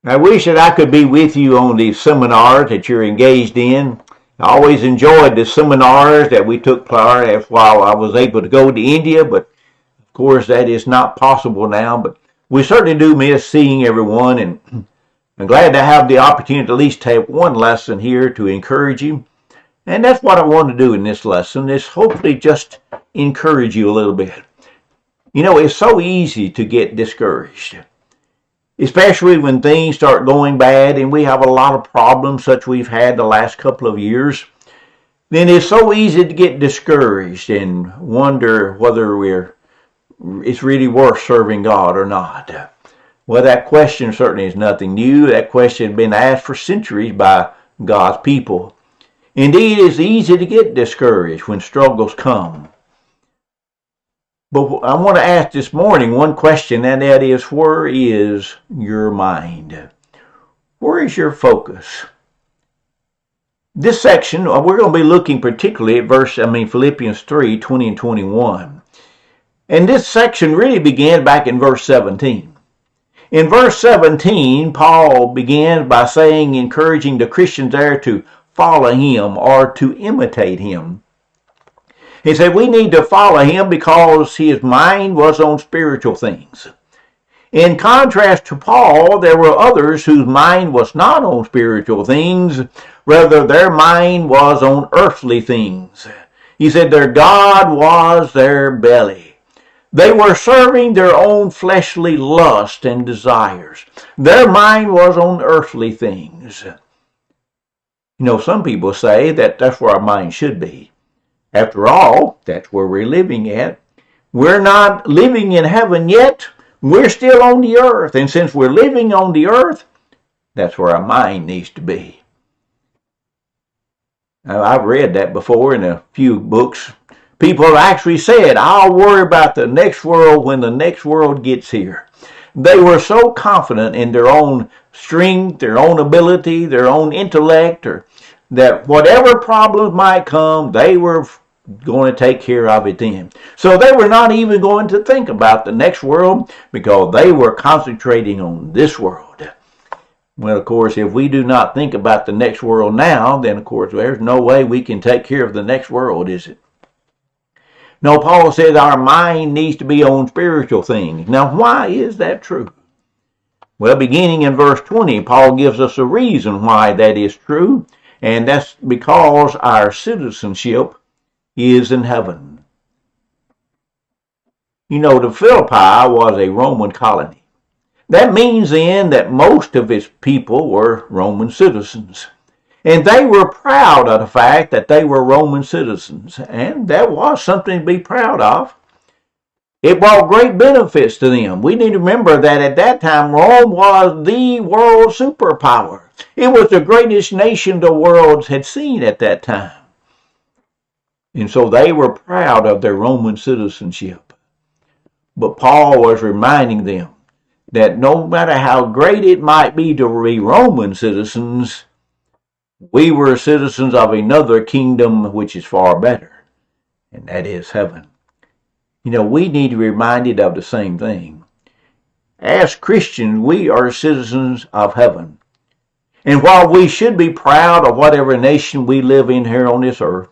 I wish that I could be with you on the seminars that you're engaged in. I always enjoyed the seminars that we took part of while I was able to go to India, but of course that is not possible now. But we certainly do miss seeing everyone, and I'm glad to have the opportunity to at least have one lesson here to encourage you. And that's what I want to do in this lesson, is hopefully just encourage you a little bit. You know, it's so easy to get discouraged, especially when things start going bad and we have a lot of problems such we've had the last couple of years. Then it's so easy to get discouraged and wonder whether it's really worth serving God or not. Well, that question certainly is nothing new. That question has been asked for centuries by God's people. Indeed, it's easy to get discouraged when struggles come. But I want to ask this morning one question, and that is, where is your mind? Where is your focus? This section, we're going to be looking particularly at Philippians 3, 20 and 21. And this section really began back in verse 17. In verse 17, Paul begins by saying, encouraging the Christians there to follow him or to imitate him. He said we need to follow him because his mind was on spiritual things. In contrast to Paul, there were others whose mind was not on spiritual things. Rather, their mind was on earthly things. He said their God was their belly. They were serving their own fleshly lust and desires. Their mind was on earthly things. You know, some people say that that's where our mind should be. After all, that's where we're living at. We're not living in heaven yet. We're still on the earth. And since we're living on the earth, that's where our mind needs to be. Now, I've read that before in a few books. People have actually said, I'll worry about the next world when the next world gets here. They were so confident in their own strength, their own ability, their own intellect, or that whatever problems might come, they were going to take care of it then. So they were not even going to think about the next world because they were concentrating on this world. Well, of course, if we do not think about the next world now, then of course there's no way we can take care of the next world, is it? No, Paul says our mind needs to be on spiritual things. Now, why is that true? Well, beginning in verse 20, Paul gives us a reason why that is true, and that's because our citizenship is in heaven. You know, the Philippi was a Roman colony. That means then that most of its people were Roman citizens. And they were proud of the fact that they were Roman citizens. And that was something to be proud of. It brought great benefits to them. We need to remember that at that time, Rome was the world superpower. It was the greatest nation the world had seen at that time. And so they were proud of their Roman citizenship. But Paul was reminding them that no matter how great it might be to be Roman citizens, we were citizens of another kingdom which is far better, and that is heaven. You know, we need to be reminded of the same thing. As Christians, we are citizens of heaven. And while we should be proud of whatever nation we live in here on this earth,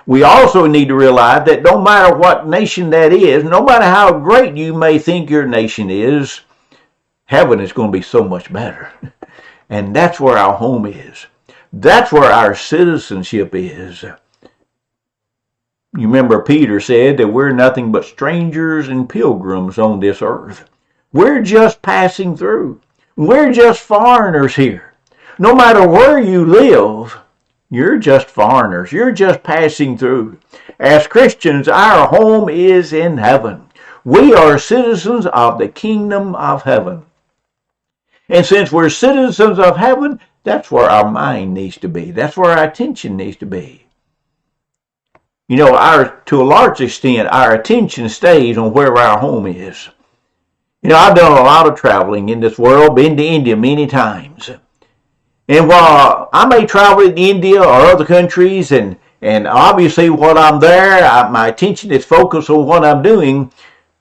we also need to realize that no matter what nation that is, no matter how great you may think your nation is, heaven is going to be so much better. And that's where our home is. That's where our citizenship is. You remember Peter said that we're nothing but strangers and pilgrims on this earth. We're just passing through. We're just foreigners here. No matter where you live, you're just foreigners. You're just passing through. As Christians, our home is in heaven. We are citizens of the kingdom of heaven. And since we're citizens of heaven, that's where our mind needs to be. That's where our attention needs to be. You know, to a large extent, our attention stays on where our home is. You know, I've done a lot of traveling in this world, been to India many times. And while I may travel in India or other countries, and obviously while I'm there, my attention is focused on what I'm doing,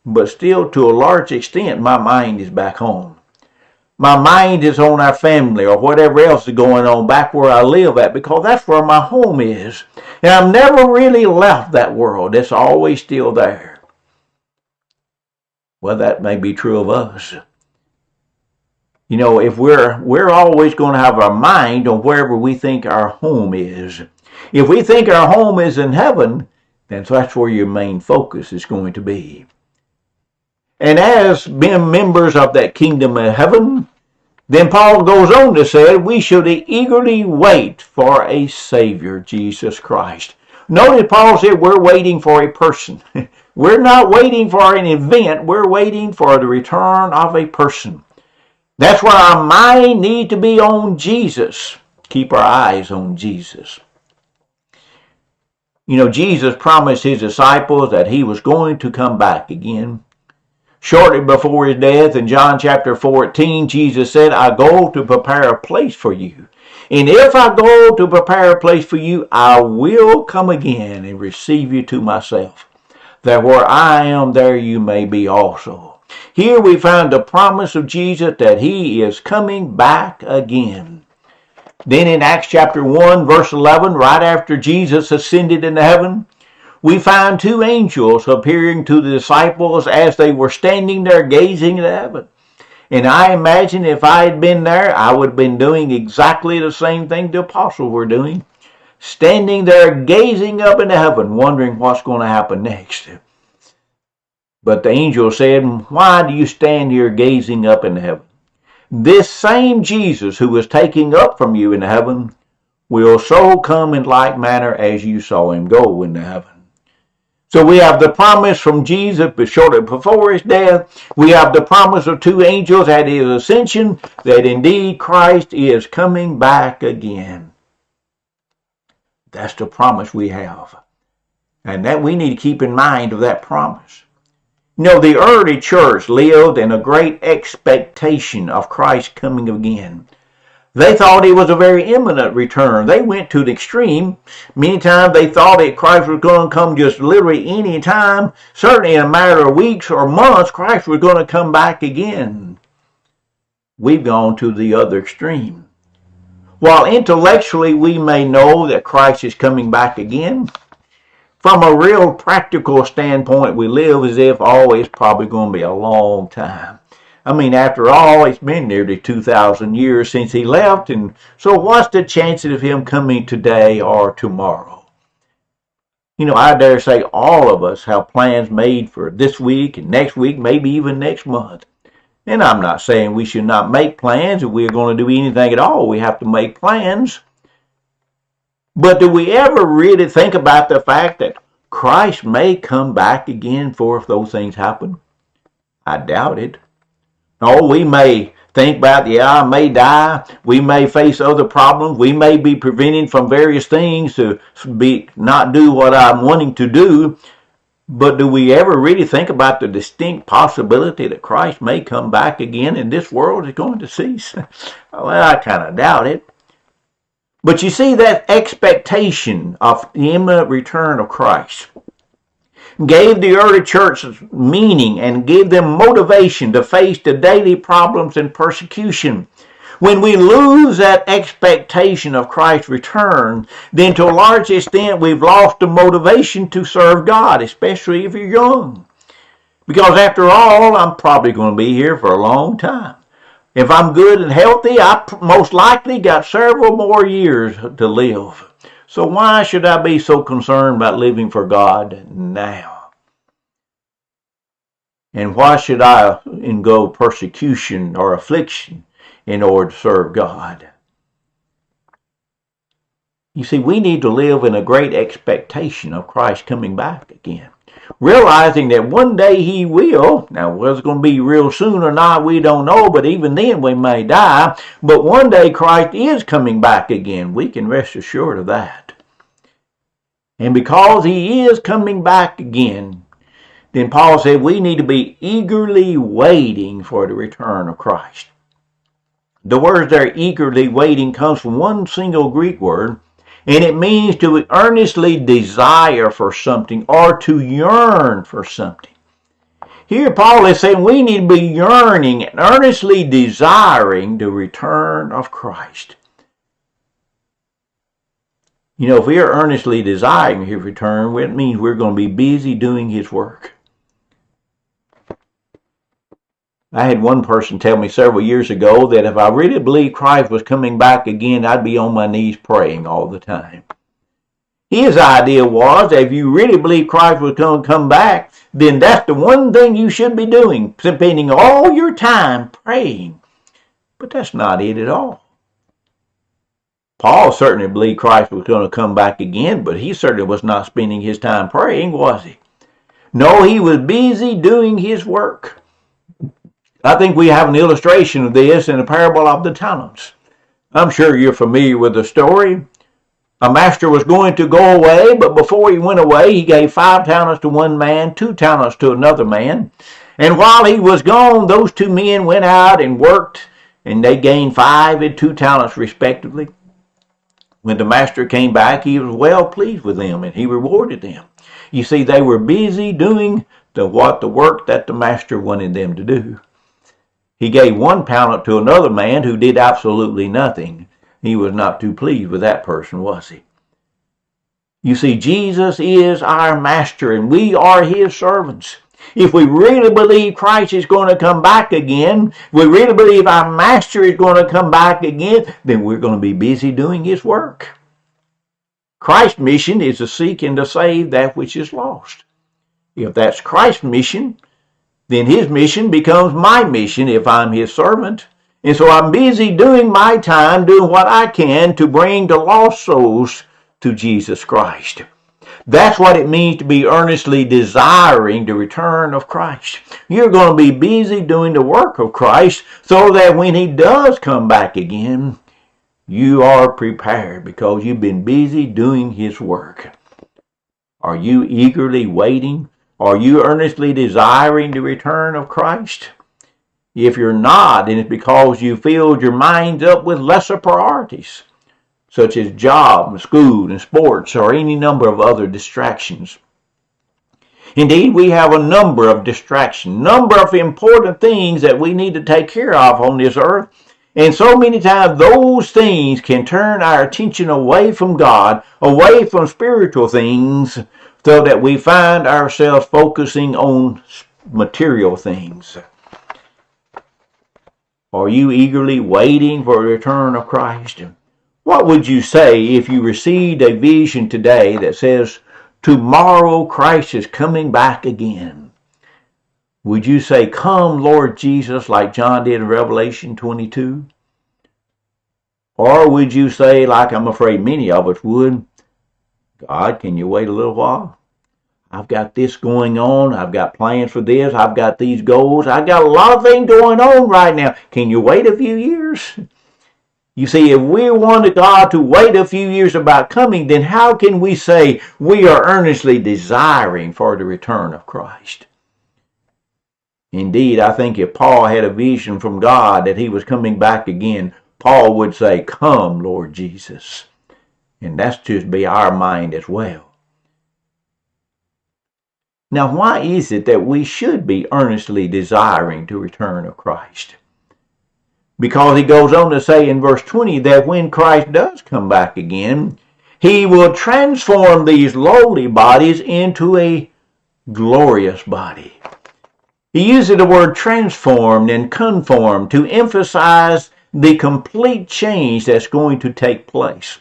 but still to a large extent, my mind is back home. My mind is on our family or whatever else is going on back where I live at, because that's where my home is. And I've never really left that world. It's always still there. Well, that may be true of us. You know, if we're always going to have our mind on wherever we think our home is. If we think our home is in heaven, then that's where your main focus is going to be. And as being members of that kingdom of heaven, then Paul goes on to say we should eagerly wait for a Savior, Jesus Christ. Notice Paul said we're waiting for a person. We're not waiting for an event. We're waiting for the return of a person. That's where our mind needs to be on Jesus. Keep our eyes on Jesus. You know, Jesus promised his disciples that he was going to come back again. Shortly before his death, in John chapter 14, Jesus said, I go to prepare a place for you. And if I go to prepare a place for you, I will come again and receive you to myself, that where I am, there you may be also. Here we find the promise of Jesus that he is coming back again. Then in Acts chapter 1, verse 11, right after Jesus ascended into heaven, we find two angels appearing to the disciples as they were standing there gazing at heaven. And I imagine if I had been there, I would have been doing exactly the same thing the apostles were doing. Standing there gazing up into heaven, wondering what's going to happen next. But the angel said, why do you stand here gazing up into heaven? This same Jesus who was taking up from you into heaven will so come in like manner as you saw him go into heaven. So we have the promise from Jesus shortly before his death. We have the promise of two angels at his ascension that indeed Christ is coming back again. That's the promise we have. And that we need to keep in mind of that promise. You know, the early church lived in a great expectation of Christ coming again. They thought it was a very imminent return. They went to the extreme. Many times they thought that Christ was going to come just literally any time. Certainly in a matter of weeks or months, Christ was going to come back again. We've gone to the other extreme. While intellectually we may know that Christ is coming back again, from a real practical standpoint, we live as if, it's probably going to be a long time. I mean, after all, it's been nearly 2,000 years since he left, and so what's the chances of him coming today or tomorrow? You know, I dare say all of us have plans made for this week and next week, maybe even next month. And I'm not saying we should not make plans. If we're going to do anything at all, we have to make plans. But do we ever really think about the fact that Christ may come back again for if those things happen? I doubt it. Oh, we may think about, I may die. We may face other problems. We may be prevented from various things to not do what I'm wanting to do. But do we ever really think about the distinct possibility that Christ may come back again and this world is going to cease? Well, I kind of doubt it. But you see, that expectation of the imminent return of Christ gave the early church meaning and gave them motivation to face the daily problems and persecution. When we lose that expectation of Christ's return, then to a large extent we've lost the motivation to serve God, especially if you're young. Because after all, I'm probably going to be here for a long time. If I'm good and healthy, I most likely got several more years to live. So why should I be so concerned about living for God now? And why should I undergo persecution or affliction in order to serve God? You see, we need to live in a great expectation of Christ coming back again. Realizing that one day he will. Now, whether it's going to be real soon or not, we don't know, but even then we may die. But one day Christ is coming back again. We can rest assured of that. And because he is coming back again, then Paul said we need to be eagerly waiting for the return of Christ. The word there, eagerly waiting, comes from one single Greek word, and it means to earnestly desire for something or to yearn for something. Here Paul is saying we need to be yearning and earnestly desiring the return of Christ. You know, if we are earnestly desiring his return, it means we're going to be busy doing his work. I had one person tell me several years ago that if I really believed Christ was coming back again, I'd be on my knees praying all the time. His idea was that if you really believe Christ was going to come back, then that's the one thing you should be doing, spending all your time praying. But that's not it at all. Paul certainly believed Christ was going to come back again, but he certainly was not spending his time praying, was he? No, he was busy doing his work. I think we have an illustration of this in the parable of the talents. I'm sure you're familiar with the story. A master was going to go away, but before he went away, he gave 5 talents to one man, 2 talents to another man. And while he was gone, those 2 men went out and worked, and they gained 5 and 2 talents respectively. When the master came back, he was well pleased with them, and he rewarded them. You see, they were busy doing the work that the master wanted them to do. He gave 1 talent to another man who did absolutely nothing. He was not too pleased with that person, was he? You see, Jesus is our master, and we are his servants. If we really believe Christ is going to come back again, we really believe our master is going to come back again, then we're going to be busy doing his work. Christ's mission is to seek and to save that which is lost. If that's Christ's mission, then his mission becomes my mission if I'm his servant. And so I'm busy doing my time, doing what I can to bring the lost souls to Jesus Christ. That's what it means to be earnestly desiring the return of Christ. You're going to be busy doing the work of Christ so that when he does come back again, you are prepared because you've been busy doing his work. Are you eagerly waiting? Are you earnestly desiring the return of Christ? If you're not, then it's because you filled your mind up with lesser priorities, such as job, and school, and sports, or any number of other distractions. Indeed, we have a number of distractions, number of important things that we need to take care of on this earth. And so many times those things can turn our attention away from God, away from spiritual things, so that we find ourselves focusing on material things. Are you eagerly waiting for the return of Christ? What would you say if you received a vision today that says, tomorrow Christ is coming back again? Would you say, come Lord Jesus, like John did in Revelation 22? Or would you say, like I'm afraid many of us would, God, can you wait a little while? I've got this going on. I've got plans for this. I've got these goals. I've got a lot of things going on right now. Can you wait a few years? You see, if we wanted God to wait a few years about coming, then how can we say we are earnestly desiring for the return of Christ? Indeed, I think if Paul had a vision from God that he was coming back again, Paul would say, come, Lord Jesus. And that's to be our mind as well. Now, why is it that we should be earnestly desiring the return of Christ? Because he goes on to say in verse 20 that when Christ does come back again, he will transform these lowly bodies into a glorious body. He uses the word transformed and conformed to emphasize the complete change that's going to take place.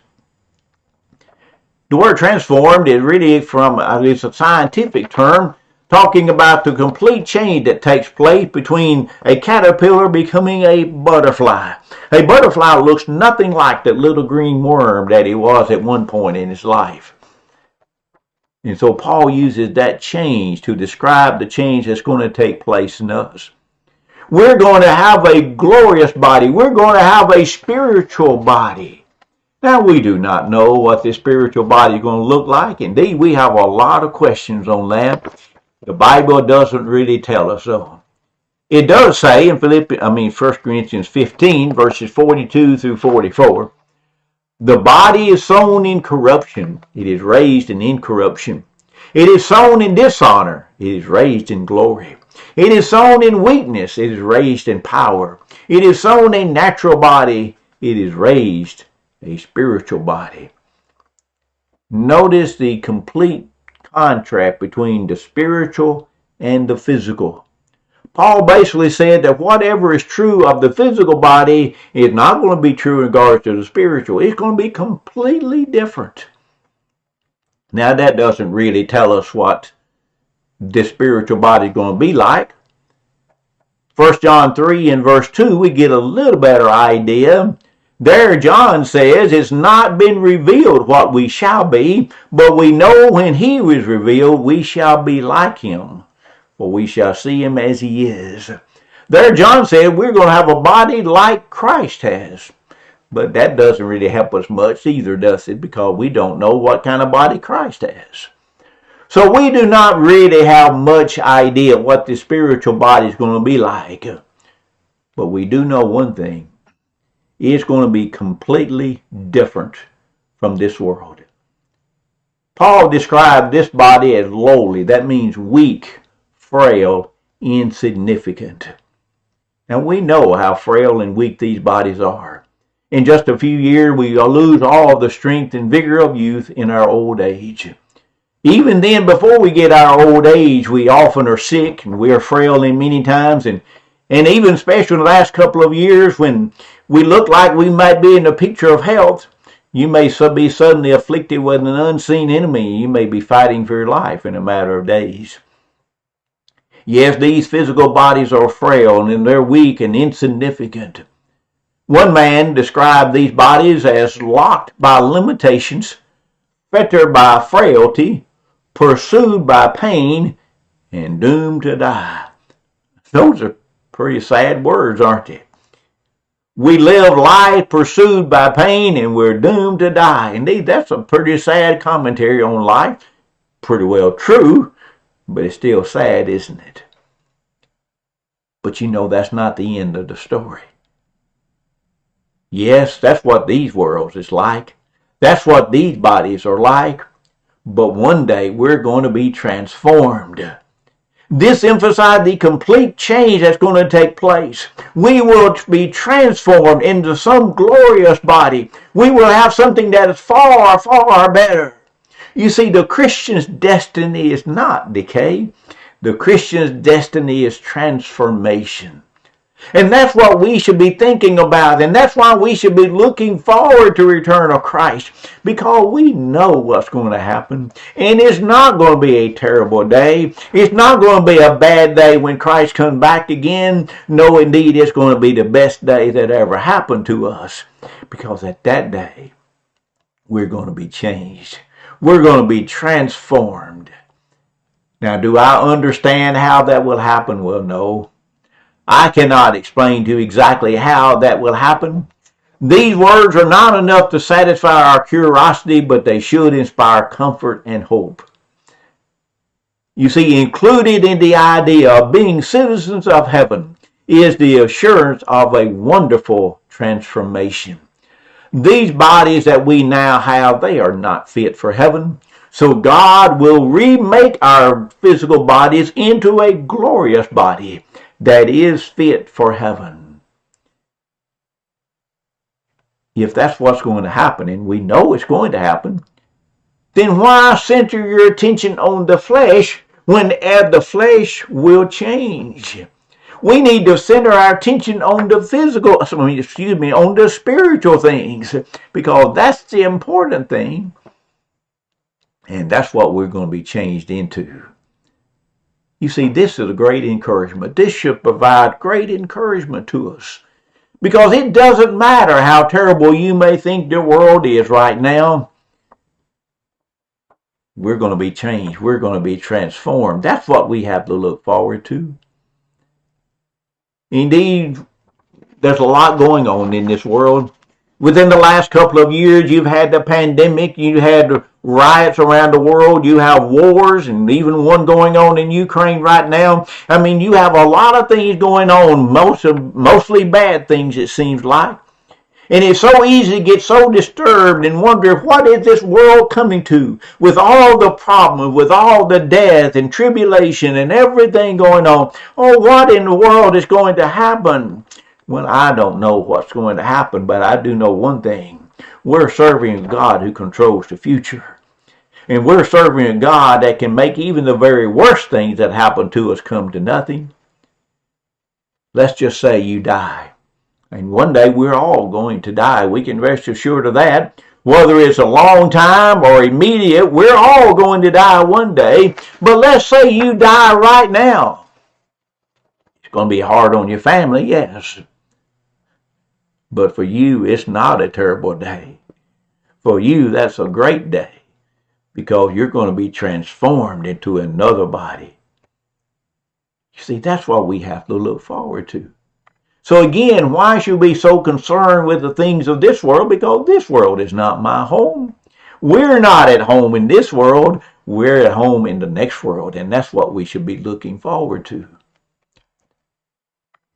The word transformed is really it's a scientific term talking about the complete change that takes place between a caterpillar becoming a butterfly. A butterfly looks nothing like that little green worm that he was at one point in his life. And so Paul uses that change to describe the change that's going to take place in us. We're going to have a glorious body. We're going to have a spiritual body. Now, we do not know what this spiritual body is going to look like. Indeed, we have a lot of questions on that. The Bible doesn't really tell us so. It does say in 1 Corinthians 15, verses 42 through 44, the body is sown in corruption. It is raised in incorruption. It is sown in dishonor. It is raised in glory. It is sown in weakness. It is raised in power. It is sown a natural body. It is raised a spiritual body. Notice the complete contrast between the spiritual and the physical. Paul basically said that whatever is true of the physical body is not going to be true in regards to the spiritual. It's going to be completely different. Now, that doesn't really tell us what this spiritual body is going to be like. 1 John 3 and verse 2, we get a little better idea. There, John says, it's not been revealed what we shall be, but we know when he was revealed, we shall be like him, for we shall see him as he is. There, John said, we're going to have a body like Christ has. But that doesn't really help us much either, does it? Because we don't know what kind of body Christ has. So we do not really have much idea what the spiritual body is going to be like. But we do know one thing. It's going to be completely different from this world. Paul described this body as lowly. That means weak, frail, insignificant. And we know how frail and weak these bodies are. In just a few years, we will lose all the strength and vigor of youth in our old age. Even then, before we get our old age, we often are sick and we are frail in many times. And even especially in the last couple of years when we look like we might be in the picture of health, you may be suddenly afflicted with an unseen enemy. You may be fighting for your life in a matter of days. Yes, these physical bodies are frail and they're weak and insignificant. One man described these bodies as locked by limitations, fettered by frailty, pursued by pain, and doomed to die. Those are pretty sad words, aren't they? We live life pursued by pain and we're doomed to die. Indeed, that's a pretty sad commentary on life. Pretty well true, but it's still sad, isn't it? But you know that's not the end of the story. Yes, that's what these worlds is like. That's what these bodies are like. But one day we're going to be transformed. This emphasized the complete change that's going to take place. We will be transformed into some glorious body. We will have something that is far, far better. You see, the Christian's destiny is not decay. The Christian's destiny is transformation. And that's what we should be thinking about. And that's why we should be looking forward to the return of Christ. Because we know what's going to happen. And it's not going to be a terrible day. It's not going to be a bad day when Christ comes back again. No, indeed, it's going to be the best day that ever happened to us. Because at that day, we're going to be changed. We're going to be transformed. Now, do I understand how that will happen? Well, no. I cannot explain to you exactly how that will happen. These words are not enough to satisfy our curiosity, but they should inspire comfort and hope. You see, included in the idea of being citizens of heaven is the assurance of a wonderful transformation. These bodies that we now have, they are not fit for heaven. So God will remake our physical bodies into a glorious body that is fit for heaven. If that's what's going to happen, and we know it's going to happen, then why center your attention on the flesh when the flesh will change? We need to center our attention on the on the spiritual things, because that's the important thing. And that's what we're going to be changed into. You see, this is a great encouragement. This should provide great encouragement to us. Because it doesn't matter how terrible you may think the world is right now. We're going to be changed. We're going to be transformed. That's what we have to look forward to. Indeed, there's a lot going on in this world. Within the last couple of years, you've had the pandemic, you had riots around the world, you have wars, and even one going on in Ukraine right now. I mean, you have a lot of things going on, mostly bad things, it seems like. And it's so easy to get so disturbed and wonder, what is this world coming to? With all the problems, with all the death and tribulation and everything going on. Oh, what in the world is going to happen? Well, I don't know what's going to happen, but I do know one thing. We're serving a God who controls the future. And we're serving a God that can make even the very worst things that happen to us come to nothing. Let's just say you die. And one day we're all going to die. We can rest assured of that. Whether it's a long time or immediate, we're all going to die one day. But let's say you die right now. It's going to be hard on your family, yes. But for you, it's not a terrible day. For you, that's a great day, because you're going to be transformed into another body. You see, that's what we have to look forward to. So again, why should we be so concerned with the things of this world? Because this world is not my home. We're not at home in this world. We're at home in the next world, and that's what we should be looking forward to.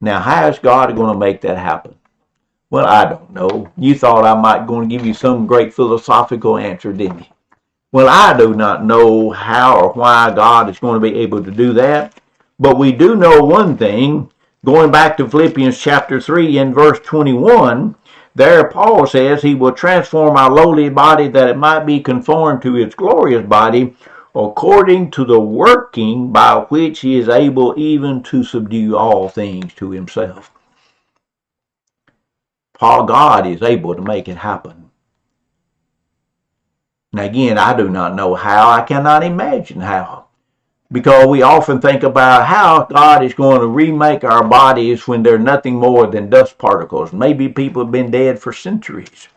Now, how is God going to make that happen? Well, I don't know. You thought I might going to give you some great philosophical answer, didn't you? Well, I do not know how or why God is going to be able to do that. But we do know one thing. Going back to Philippians chapter 3 and verse 21, there Paul says he will transform our lowly body that it might be conformed to his glorious body, according to the working by which he is able even to subdue all things to himself. God is able to make it happen. Now again, I do not know how. I cannot imagine how. Because we often think about how God is going to remake our bodies when they're nothing more than dust particles. Maybe people have been dead for centuries.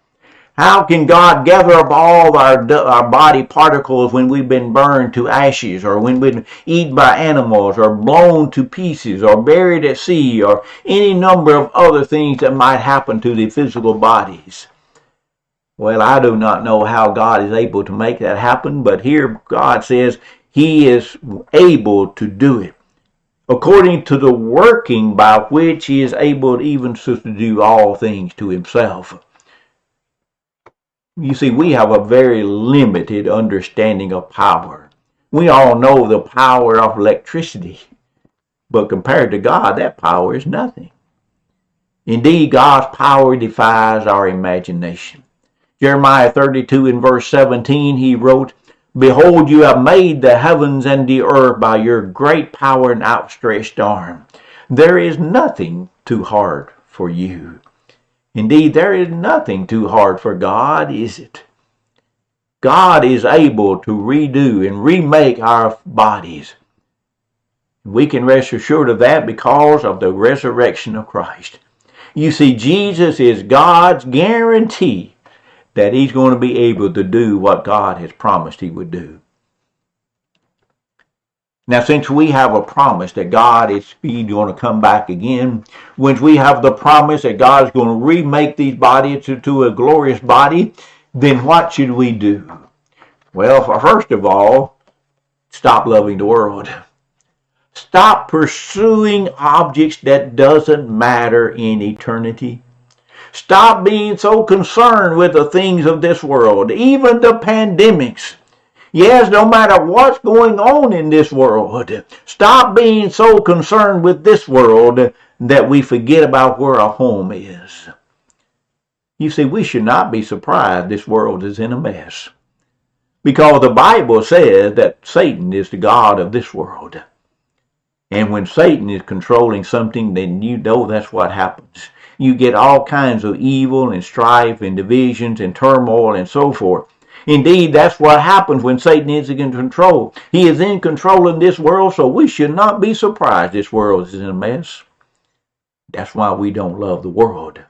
How can God gather up all our body particles when we've been burned to ashes, or when we've been eaten by animals, or blown to pieces, or buried at sea, or any number of other things that might happen to the physical bodies? Well, I do not know how God is able to make that happen, but here God says he is able to do it, according to the working by which he is able even to do all things to himself. You see, we have a very limited understanding of power. We all know the power of electricity, but compared to God, that power is nothing. Indeed, God's power defies our imagination. Jeremiah 32 and verse 17, he wrote, "Behold, you have made the heavens and the earth by your great power and outstretched arm. There is nothing too hard for you." Indeed, there is nothing too hard for God, is it? God is able to redo and remake our bodies. We can rest assured of that because of the resurrection of Christ. You see, Jesus is God's guarantee that he's going to be able to do what God has promised he would do. Now, since we have a promise that God is going to come back again, once we have the promise that God is going to remake these bodies to a glorious body, then what should we do? Well, first of all, stop loving the world. Stop pursuing objects that doesn't matter in eternity. Stop being so concerned with the things of this world, even the pandemics. Yes, no matter what's going on in this world, stop being so concerned with this world that we forget about where our home is. You see, we should not be surprised this world is in a mess, because the Bible says that Satan is the god of this world. And when Satan is controlling something, then you know that's what happens. You get all kinds of evil and strife and divisions and turmoil and so forth. Indeed, that's what happens when Satan is in control. He is in control in this world, so we should not be surprised this world is in a mess. That's why we don't love the world.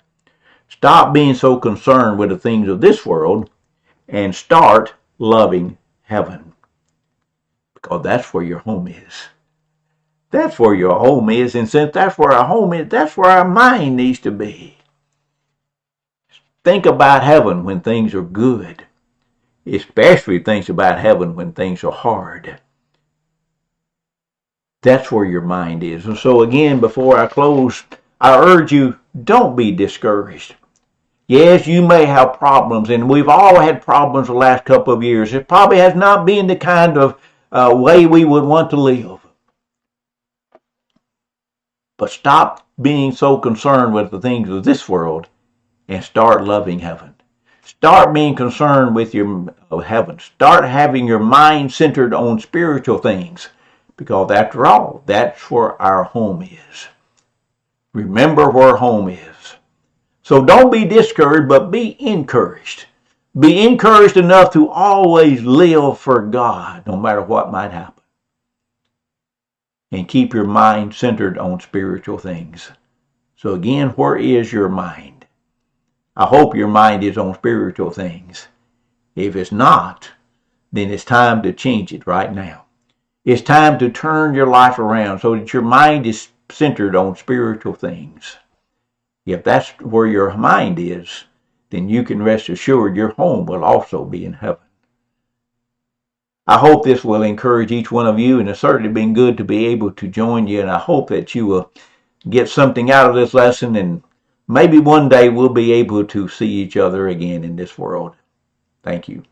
Stop being so concerned with the things of this world and start loving heaven, because that's where your home is. That's where your home is, and since that's where our home is, that's where our mind needs to be. Think about heaven when things are good. Especially think about heaven when things are hard. That's where your mind is. And so again, before I close, I urge you, don't be discouraged. Yes, you may have problems, and we've all had problems the last couple of years. It probably has not been the kind of way we would want to live. But stop being so concerned with the things of this world and start loving heaven. Start being concerned with your heaven. Start having your mind centered on spiritual things, because after all, that's where our home is. Remember where home is. So don't be discouraged, but be encouraged. Be encouraged enough to always live for God, no matter what might happen. And keep your mind centered on spiritual things. So again, where is your mind? I hope your mind is on spiritual things. If it's not, then it's time to change it right now. It's time to turn your life around so that your mind is centered on spiritual things. If that's where your mind is, then you can rest assured your home will also be in heaven. I hope this will encourage each one of you, and it's certainly been good to be able to join you, and I hope that you will get something out of this lesson, and maybe one day we'll be able to see each other again in this world. Thank you.